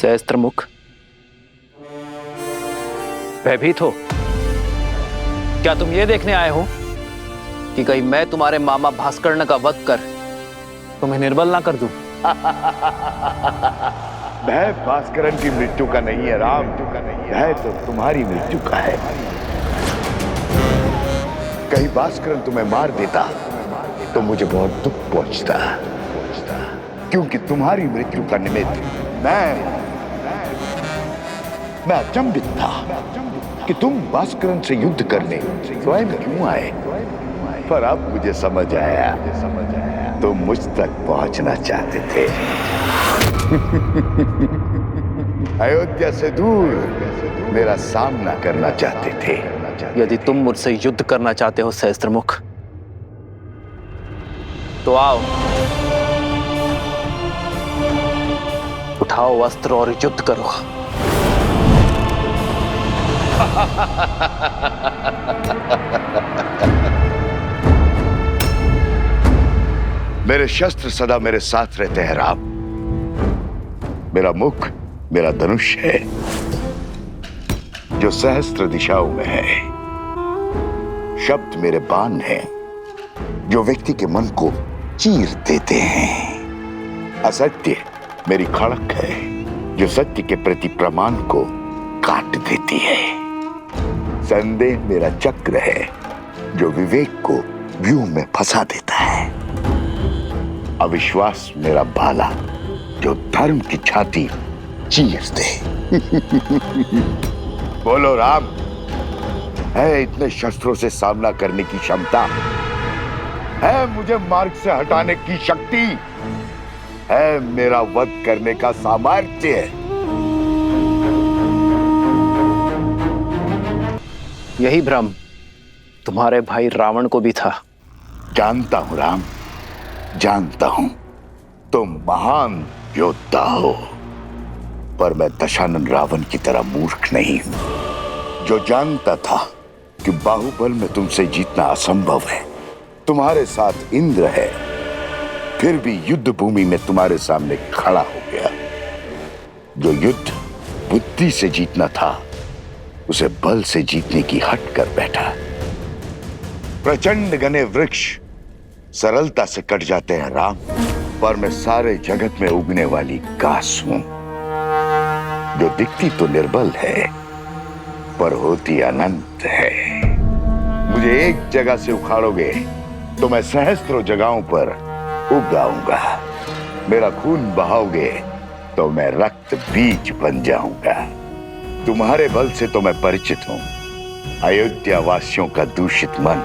सहस्त्रमुख, भयभीत हो? क्या तुम ये देखने आए हो कि कहीं मैं तुम्हारे मामा भास्कर्ण का वध कर तुम्हें निर्बल ना कर दूं? भय भास्करण की मृत्यु का नहीं है राम, भय तो तुम्हारी मृत्यु का है। कहीं भास्करण तुम्हें मार देता तो मुझे बहुत दुख पहुंचता, क्योंकि तुम्हारी मृत्यु का निमित्त मैं अचंभित था कि तुम भास्करण से युद्ध करने स्वयं क्यों आए। पर अब मुझे समझ आया, तुम मुझ तक पहुंचना चाहते थे। अयोध्या से दूर मेरा सामना करना चाहते थे। यदि तुम मुझसे युद्ध करना चाहते हो सहस्त्रमुख, तो आओ, उठाओ अस्त्र और युद्ध करो। मेरे शस्त्र सदा मेरे साथ रहते हैं राम। मेरा मुख मेरा धनुष है, जो सहस्त्र दिशाओं में है। शब्द मेरे बाण हैं, जो व्यक्ति के मन को चीर देते हैं। असत्य मेरी खड़क है, जो सत्य के प्रति प्रमाण को काट देती है। संदेह मेरा चक्र है, जो विवेक को व्यूह में फंसा देता है। अविश्वास मेरा भाला, जो धर्म की छाती चीर दे। बोलो राम, है इतने शस्त्रों से सामना करने की क्षमता? है मुझे मार्ग से हटाने की शक्ति? है मेरा वध करने का सामर्थ्य? यही भ्रम तुम्हारे भाई रावण को भी था। जानता हूं राम, जानता हूं तुम महान योद्धा हो, पर मैं दशानन रावण की तरह मूर्ख नहीं हूं, जो जानता था कि बाहुबल में तुमसे जीतना असंभव है। तुम्हारे साथ इंद्र है, फिर भी युद्ध भूमि में तुम्हारे सामने खड़ा हो गया। जो युद्ध बुद्धि से जीतना था, उसे बल से जीतने की हट कर बैठा। प्रचंड घने वृक्ष सरलता से कट जाते हैं राम, पर मैं सारे जगत में उगने वाली घास हूं, जो दिखती तो निर्बल है पर होती अनंत है। मुझे एक जगह से उखाड़ोगे तो मैं सहस्त्रों जगहों पर उग आऊंगा। मेरा खून बहाओगे तो मैं रक्त बीज बन जाऊंगा। तुम्हारे बल से तो मैं परिचित हूं, अयोध्या वासियों का दूषित मन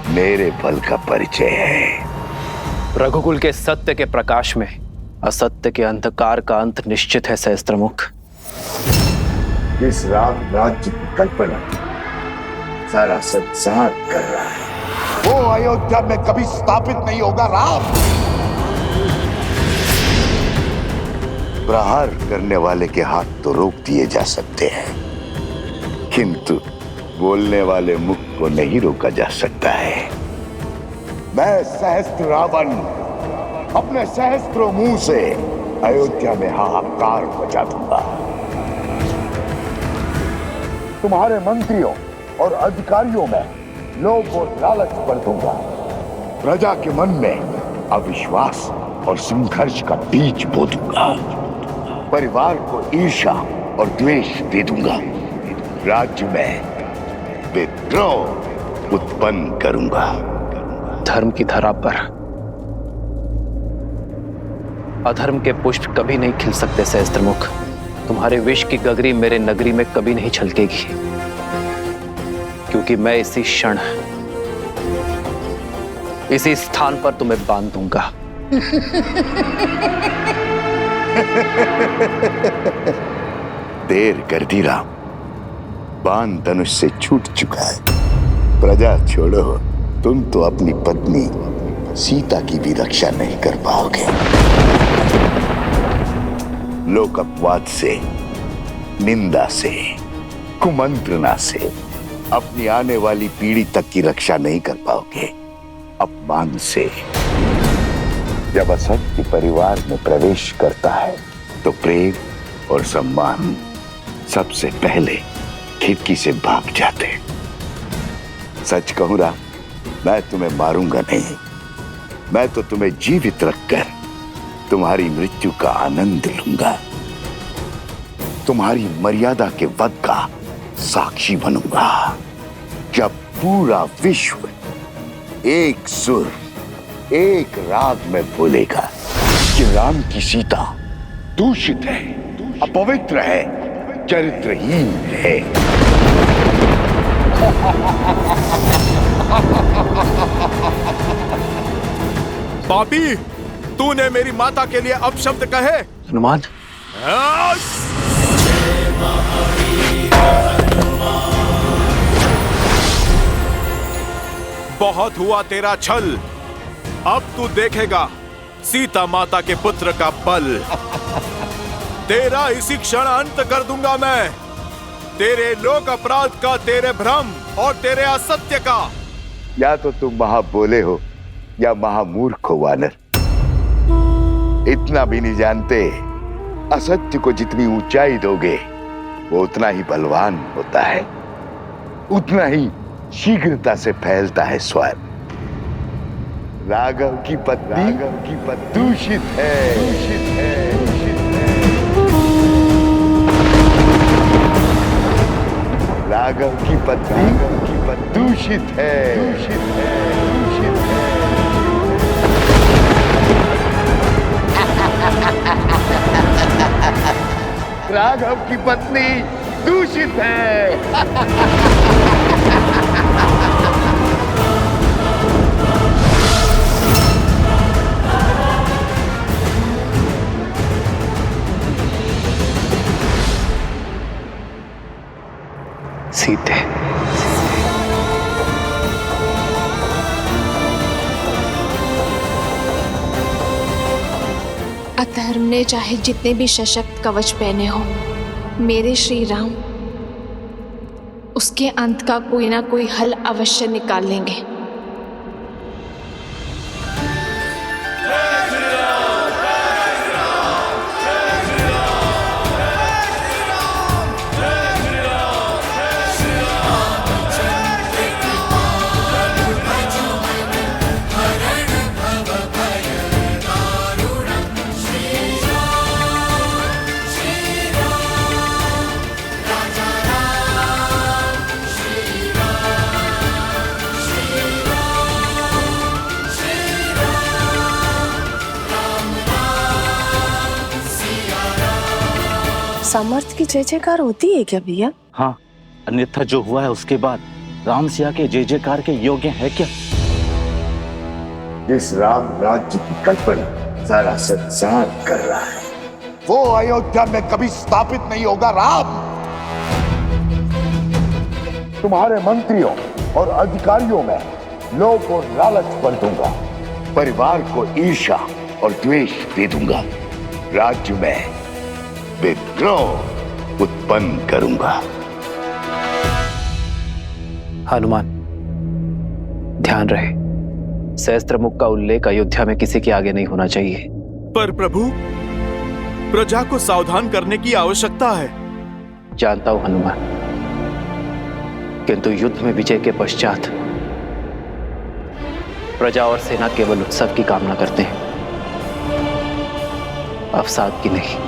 मेरे बल का परिचय है। रघुकुल के सत्य के प्रकाश में असत्य के अंधकार का अंत निश्चित है सहस्त्रमुख। इस राम राज्य की कल्पना सारा संसार कर रहा है, वो अयोध्या में कभी स्थापित नहीं होगा राम। प्रहार करने वाले के हाथ तो रोक दिए जा सकते हैं, किंतु बोलने वाले मुख को नहीं रोका जा सकता है। मैं सहस्त्र रावण अपने सहस्त्रों मुंह से अयोध्या में हाहाकार मचा दूंगा। तुम्हारे मंत्रियों और अधिकारियों में लोभ और लालच भर दूंगा। प्रजा के मन में अविश्वास और संघर्ष का बीज बो दूंगा। परिवार को ईर्ष्या और द्वेष दे दूंगा। राज्य में विद्रोह उत्पन्न करूंगा। धर्म की धरा पर अधर्म के पुष्प कभी नहीं खिल सकते सहस्त्रमुख। तुम्हारे विष की गगरी मेरे नगरी में कभी नहीं छलकेगी, क्योंकि मैं इसी क्षण इसी स्थान पर तुम्हें बांध दूंगा। देर कर दी राम, बाण धनुष से छूट चुका है। प्रजा छोड़ो, तुम तो अपनी पत्नी सीता की भी रक्षा नहीं कर पाओगे। लोक अपवाद से, निंदा से, कुमंत्रणा से अपनी आने वाली पीढ़ी तक की रक्षा नहीं कर पाओगे। अपमान से जब असत्य परिवार में प्रवेश करता है तो प्रेम और सम्मान सबसे पहले खिड़की से भाग जाते। सच कहूं राम, मैं तुम्हें मारूंगा नहीं, मैं तो तुम्हें जीवित रखकर तुम्हारी मृत्यु का आनंद लूंगा, तुम्हारी मर्यादा के वध का साक्षी बनूंगा। जब पूरा विश्व एक सुर एक राग में बोलेगा कि राम की सीता दूषित है, अपवित्र है, चरित्रहीन है। पापी, तूने मेरी माता के लिए अपशब्द कहे। हनुमान, बहुत हुआ तेरा छल, अब तू देखेगा सीता माता के पुत्र का बल। तेरा इसी क्षण अंत कर दूंगा मैं, तेरे लोक अपराध का, तेरे भ्रम और तेरे असत्य का। या तो तुम महाबोले हो या महामूर्ख हो वानर। इतना भी नहीं जानते असत्य को जितनी ऊंचाई दोगे वो उतना ही बलवान होता है, उतना ही शीघ्रता से फैलता है स्वयं। राघव की पत्नी दूषित है, दूषित है, दूषित है। राघव की पत्नी दूषित है, दूषित है, दूषित है। राघव की पत्नी दूषित है। सीते, अधर्म ने चाहे जितने भी सशक्त कवच पहने हो, मेरे श्री राम उसके अंत का कोई ना कोई हल अवश्य निकाल लेंगे। सामर्थ्य की जय जयकार होती है क्या भैया? हाँ, अन्यथा जो हुआ है उसके बाद राम सिया के जय जयकार के योग्य है क्या? जिस राम राज्य की कल्पना सारा संसार कर रहा है वो अयोध्या में कभी स्थापित नहीं होगा। राम, तुम्हारे मंत्रियों और अधिकारियों में लोभ और लालच भर दूंगा, परिवार को ईर्ष्या और द्वेष दे दूंगा, राज्य में विद्रोह उत्पन्न करूंगा। हनुमान, ध्यान रहे, सहस्त्रमुख का उल्लेख अयोध्या में किसी के आगे नहीं होना चाहिए। पर प्रभु, प्रजा को सावधान करने की आवश्यकता है। जानता हूं हनुमान, किंतु युद्ध में विजय के पश्चात प्रजा और सेना केवल उत्सव की कामना करते हैं, अवसाद की नहीं।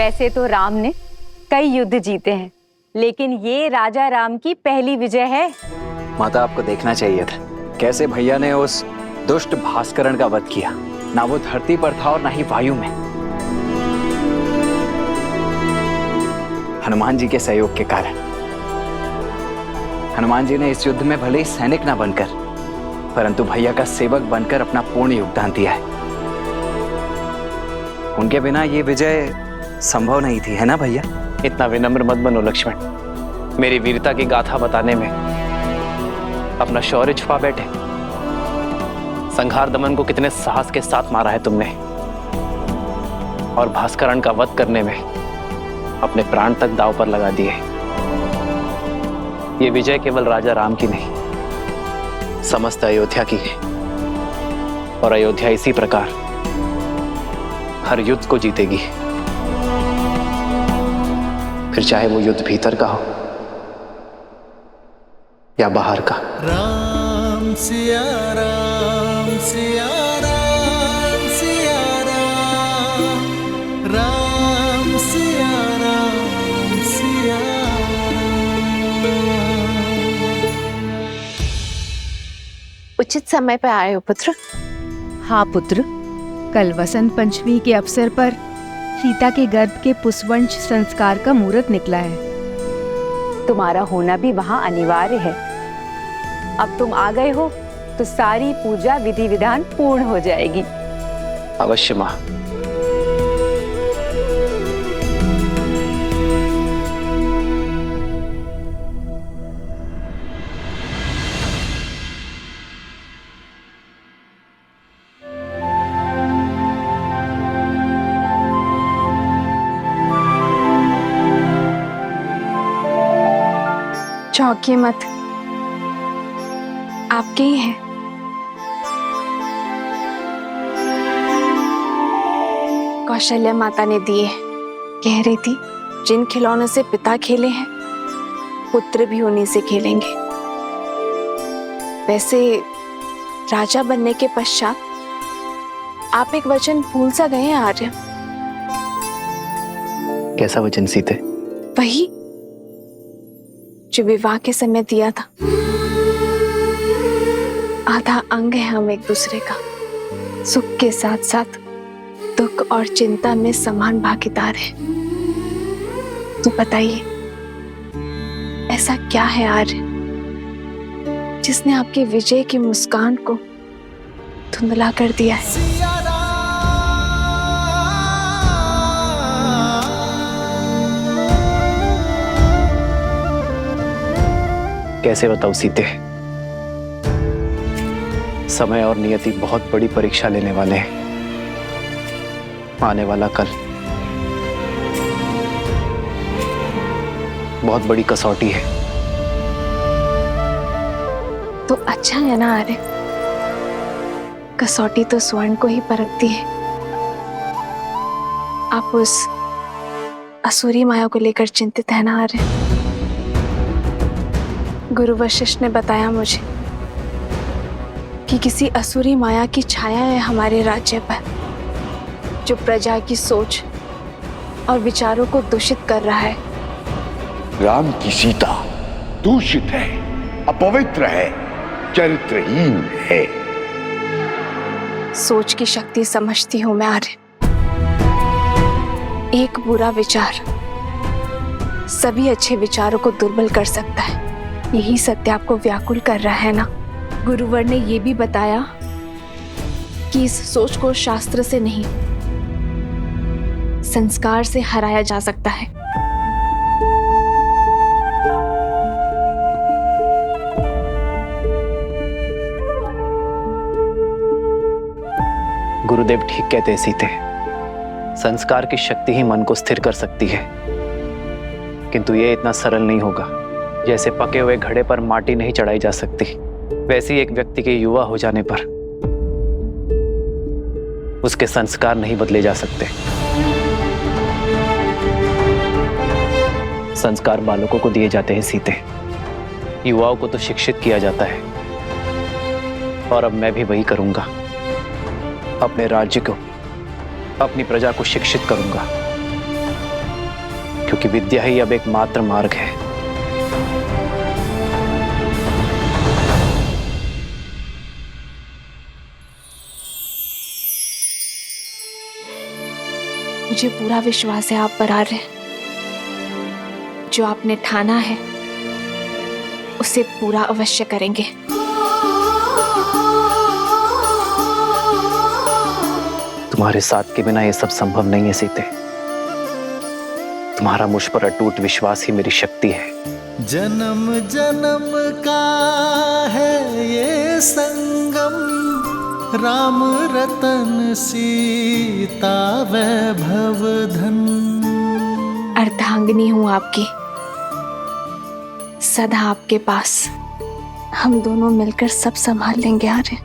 वैसे तो राम ने कई युद्ध जीते हैं, लेकिन ये राजा राम की पहली विजय है। माता, आपको देखना चाहिए था कैसे भैया ने उस दुष्ट भास्करण का वध किया। ना वो धरती पर था और ना ही वायु में। हनुमान जी के सहयोग के कारण। हनुमान जी ने इस युद्ध में भले ही सैनिक ना बनकर, परंतु भैया का सेवक बनकर अपना पूर्ण योगदान दिया है। उनके बिना ये विजय संभव नहीं थी, है ना भैया? इतना विनम्र मत बनो लक्ष्मण। मेरी वीरता की गाथा बताने में अपना शौर्य छुपा बैठे। संहार दमन को कितने साहस के साथ मारा है तुमने, और भास्करण का वध करने में अपने प्राण तक दांव पर लगा दिए। ये विजय केवल राजा राम की नहीं, समस्त अयोध्या की है। और अयोध्या इसी प्रकार हर युद्ध को जीतेगी, फिर चाहे वो युद्ध भीतर का हो या बाहर का। राम सिया राम सिया राम सिया राम, राम सिया राम सिया उचित समय पर आए हो पुत्र। हाँ पुत्र, कल वसंत पंचमी के अवसर पर सीता के गर्भ के पुष्पवंश संस्कार का मुहूर्त निकला है। तुम्हारा होना भी वहां अनिवार्य है। अब तुम आ गए हो तो सारी पूजा विधि विधान पूर्ण हो जाएगी। अवश्य मां। चौंकिए मत, आपके ही हैं। कौशल्या माता ने दिए। कह रही थी जिन खिलौनों से पिता खेले हैं, पुत्र भी उन्हीं से खेलेंगे। वैसे राजा बनने के पश्चात आप एक वचन भूल सा गए हैं आर्य। कैसा वचन सीते? वही जो विवाह के समय दिया था। आधा अंग है हम एक दूसरे का। सुख के साथ साथ दुख और चिंता में समान भागीदार है। तो बताइए, ऐसा क्या है आर्य जिसने आपकी विजय की मुस्कान को धुंधला कर दिया है? कैसे बताऊं सीते? समय और नियति बहुत बड़ी परीक्षा लेने वाले हैं। आने वाला कल बहुत बड़ी कसौटी है। तो अच्छा है ना आर्य, कसौटी तो स्वर्ण को ही परखती है। आप उस असुरी माया को लेकर चिंतित है ना आर्य? गुरु वशिष्ठ ने बताया मुझे कि किसी असुरी माया की छाया है हमारे राज्य पर, जो प्रजा की सोच और विचारों को दूषित कर रहा है। राम की सीता दूषित है, अपवित्र है, चरित्रहीन है। सोच की शक्ति समझती हूं मैं आर्य। एक बुरा विचार सभी अच्छे विचारों को दुर्बल कर सकता है। यही सत्य आपको व्याकुल कर रहा है ना? गुरुवर ने यह भी बताया कि इस सोच को शास्त्र से नहीं, संस्कार से हराया जा सकता है। गुरुदेव ठीक कहते हैं सीते। संस्कार की शक्ति ही मन को स्थिर कर सकती है, किंतु यह इतना सरल नहीं होगा। जैसे पके हुए घड़े पर माटी नहीं चढ़ाई जा सकती, वैसे ही एक व्यक्ति के युवा हो जाने पर उसके संस्कार नहीं बदले जा सकते। संस्कार बालकों को दिए जाते हैं सीते, युवाओं को तो शिक्षित किया जाता है। और अब मैं भी वही करूंगा। अपने राज्य को, अपनी प्रजा को शिक्षित करूंगा। क्योंकि विद्या ही अब एकमात्र मार्ग है। मुझे पूरा विश्वास है आप पर आ रहे। जो आपने ठाना है उसे पूरा अवश्य करेंगे। तुम्हारे साथ के बिना ये सब संभव नहीं है सीते। तुम्हारा मुझ पर अटूट विश्वास ही मेरी शक्ति है। जन्म जन्म का है ये संगम, राम रतन सीता वैभव धन। अर्धांगिनी हूं आपकी, सदा आपके पास। हम दोनों मिलकर सब संभाल लेंगे आर्य।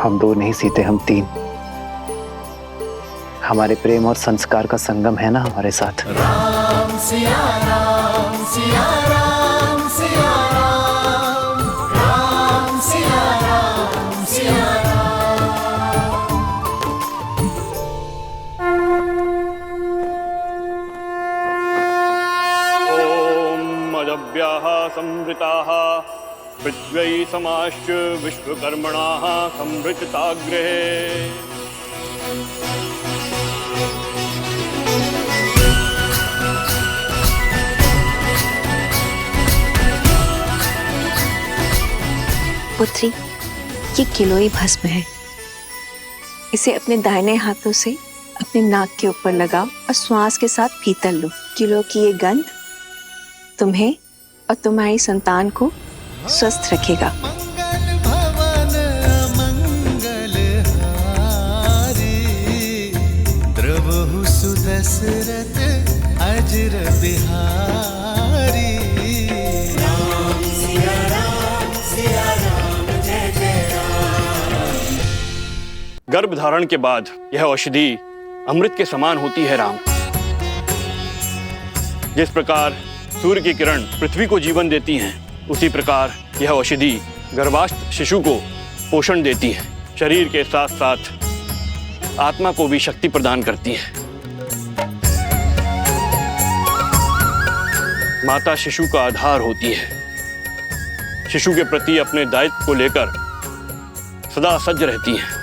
हम दो नहीं सीते, हम तीन। हमारे प्रेम और संस्कार का संगम है ना हमारे साथ। राम सिया राम सिया राम सिया राम, राम सिया राम सिया मदव्याः संवृताः पृथ्वी समाश्च विश्वकर्मणाः संवृताग्रहे। पुत्री, ये किलोई भस्म है। इसे अपने दाहिने हाथों से अपने नाक के ऊपर लगाओ और श्वास के साथ भीतर लो। किलो की ये गंध तुम्हें और तुम्हारी संतान को स्वस्थ रखेगा। मंगल भवन मंगल हारी, द्रवहु सुदशरथ अजर बिहारी। राम सिया राम सिया राम जय जय राम। गर्भ धारण के बाद यह औषधि अमृत के समान होती है राम। जिस प्रकार सूर्य की किरण पृथ्वी को जीवन देती हैं, उसी प्रकार यह औषधि गर्भास्थ शिशु को पोषण देती है। शरीर के साथ साथ आत्मा को भी शक्ति प्रदान करती है। माता शिशु का आधार होती है। शिशु के प्रति अपने दायित्व को लेकर सदा सज्ज रहती है।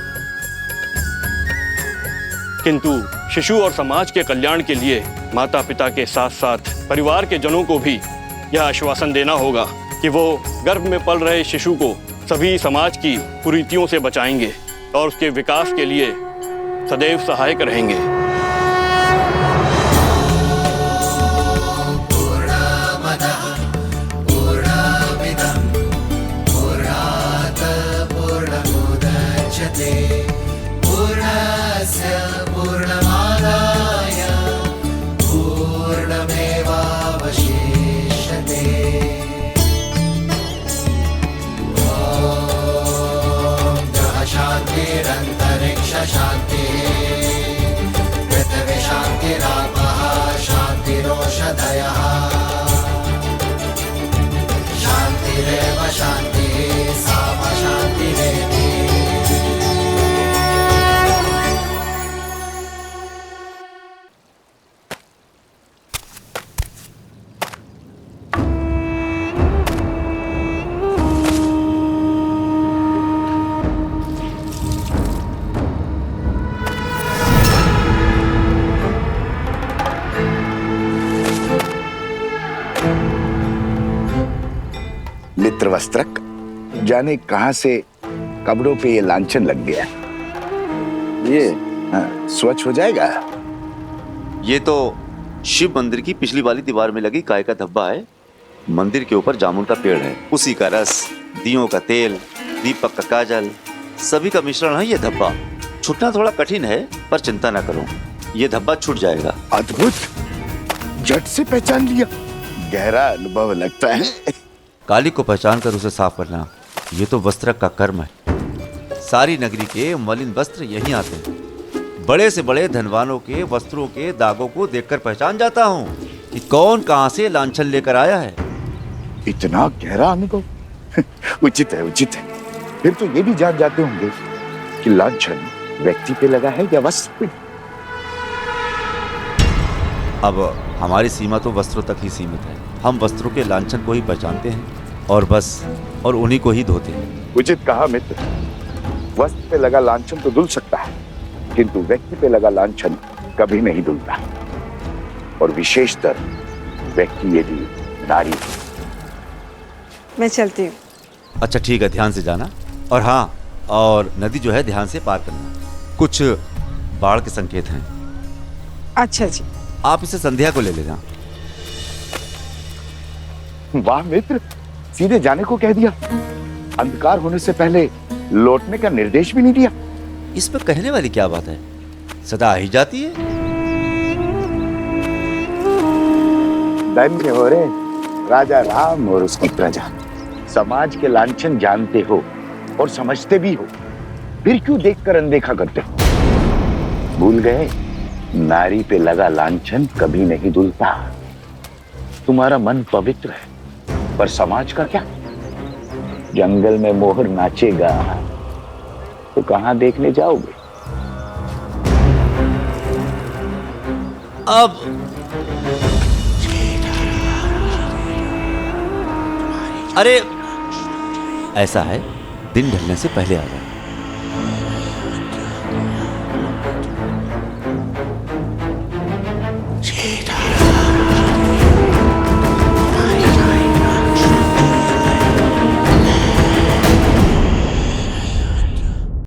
किंतु शिशु और समाज के कल्याण के लिए माता पिता के साथ साथ परिवार के जनों को भी यह आश्वासन देना होगा कि वो गर्भ में पल रहे शिशु को सभी समाज की कुरीतियों से बचाएंगे और उसके विकास के लिए सदैव सहायक रहेंगे। शांति पृथ्वी शांतिरापः शांतिरोषधयः शांतिरेव शांतिः साम शांतिरेधि। मित्रवस्त्रक, जाने कहां से कपड़ों पे ये लांछन लग गया। ये स्वच्छ हो जाएगा। ये तो शिव मंदिर की पिछली वाली दीवार में लगी गाय का धब्बा है। मंदिर के ऊपर जामुन का पेड़ है, उसी का रस, दियों का तेल, दीपक का काजल, सभी का मिश्रण है ये धब्बा। छूटना थोड़ा कठिन है, पर चिंता ना करो, ये धब्बा छूट जाएगा। अद्भुत, झट से पहचान लिया। गहरा अनुभव लगता है। काली को पहचान कर उसे साफ करना, ये तो वस्त्रक का कर्म है। सारी नगरी के मलिन वस्त्र यहीं आते हैं। बड़े से बड़े धनवानों के वस्त्रों के दागों को देखकर पहचान जाता हूँ कि कौन कहां से लांछन लेकर आया है। इतना गहरा अनुभव उचित है, उचित है। फिर तो ये भी जान जाते होंगे कि लांछन व्यक्ति पे लगा है या वस्त्र पे। अब हमारी सीमा तो वस्त्रों तक ही सीमित है। हम वस्त्रों के लांछन को ही पहचानते हैं और बस, और उन्हीं को ही धोते हैं। उचित कहा मित्र। वस्त्र पे लगा लांछन तो धुल सकता है, किंतु व्यक्ति पे लगा लांछन कभी नहीं धुलता, और विशेषतर व्यक्ति यदि नारी। मैं चलती हूँ। अच्छा ठीक है, ध्यान से जाना। और हाँ, और नदी जो है ध्यान से पार करना। कुछ बाढ़ के संकेत हैं। अच्छा जी। आप इसे संध्या को ले लेना। वाह मित्र, सीधे जाने को कह दिया। अंधकार होने से पहले लौटने का निर्देश भी नहीं दिया। इसमें कहने वाली क्या बात है, सदा आ ही जाती है। धन्य हो रे राजा राम और उसकी प्रजा। समाज के लांछन जानते हो और समझते भी हो, फिर क्यों देखकर अनदेखा करते हो? भूल गए, नारी पे लगा लांछन कभी नहीं धुलता। तुम्हारा मन पवित्र है, पर समाज का क्या? जंगल में मोहर नाचेगा तो कहां देखने जाओगे? अब अरे ऐसा है, दिन ढलने से पहले आ जाए।